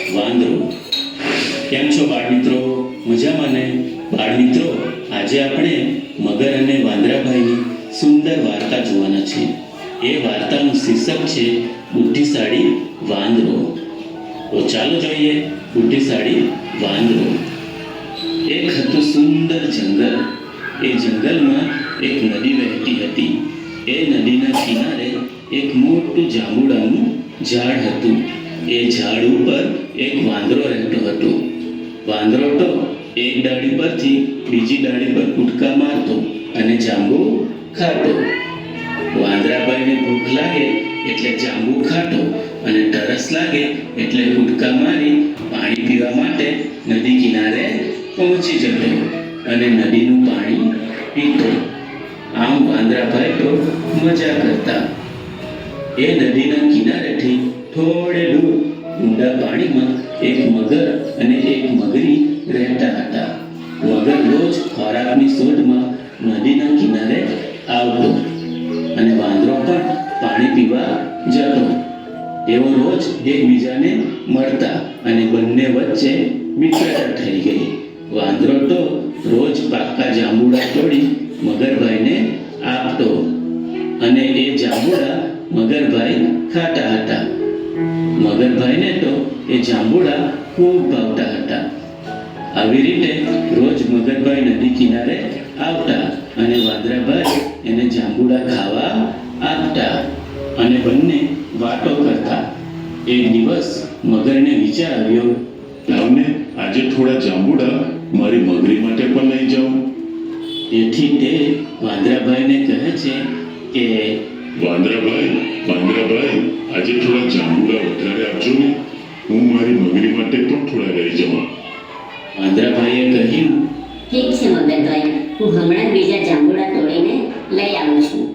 વાંદરો. કેમ છો બાળમિત્રો? મજામાં ને? બાળમિત્રો, આજે આપણે મગર અને વાંદરાભાઈની સુંદર વાર્તા જોવાના છે. એ વાર્તાનું શીર્ષક છે બુદ્ધિશાળી વાંદરો. તો ચાલો જોઈએ બુદ્ધિશાળી વાંદરો. એક હતું સુંદર જંગલ. એ જંગલમાં એક નદી વહેતી હતી. એ નદીના કિનારે એક મોટું જાંબુડાનું ઝાડ હતું. એ ઝાડ ઉપર એક વાંદરો રહેતો હતો. વાંદરો તો એક ડાળી પરથી બીજી ડાળી પર કૂદકા મારતો અને જાંબુ ખાતો. વાંદરાભાઈને ભૂખ લાગે એટલે જાંબુ ખાતો અને તરસ લાગે એટલે કૂદકા મારી પાણી પીવા માટે નદી કિનારે પહોંચી જતો અને નદીનું પાણી પીતો. આમ વાંદરાભાઈ તો મજા કરતા. એ નદીના કિનારેથી થોડે દૂર ઊંડા પાણીમાં એક મગર અને એક મગરી રહેતા હતા. મગર રોજ ખોરાકની શોધમાં નદીના કિનારે આવતો અને વાંદરો પણ પાણી પીવા જતો. તેઓ રોજ એકબીજાને મળતા અને બંને વચ્ચે મિત્રતા થઈ ગઈ. વાંદરો તો રોજ પાકા જાંબુડા તોડી મગરભાઈને આપતો અને એ જાંબુડા મગરભાઈ ખાતા હતા. મગરભાઈને તો એ જાંબુડા ખૂબ ભાવતા હતા. આવી રીતે રોજ મગરભાઈ નદી કિનારે આવતા અને વાંદરાભાઈ એને જાંબુડા ખાવા આપતા અને બંને વાતો કરતા. એક દિવસ મગરને વિચાર આવ્યો, લાવને આજે થોડા જાંબુડા મારી મગરી માટે પણ લઈ જાઉં. તેથી તે વાંદરાભાઈને કહે છે કે વાંદરાભાઈ આજે થોડા જાંબુડા વધારે આપજો ને, હું મારી મગરી માટે પણ થોડા લઈ જાઉં. વાંદરાભાઈએ કહ્યું, ઠીક છે મગરભાઈ, હું હમણાં બીજા જાંબુડા તોડીને લઈ આવું છું.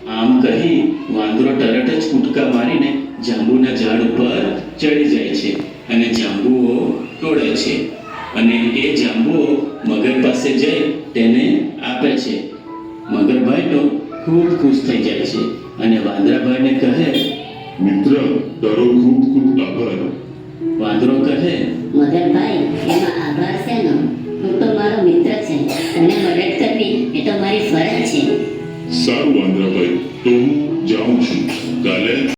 આમ કહી વાંદરો તરત જ કૂદકા મારીને જાંબુના ઝાડ ઉપર ચડી જાય છે અને જાંબુઓ તોડે છે અને એ જાંબુઓ મગર પાસે જઈ તેને આપે છે. મગરભાઈ તો ખૂબ ખુશ થઈ જાય છે અને વાંદરાભાઈને કહે, મિત્ર, તારો ખૂબ ખૂબ આભાર. વાંદરો કહે, મગરભાઈ,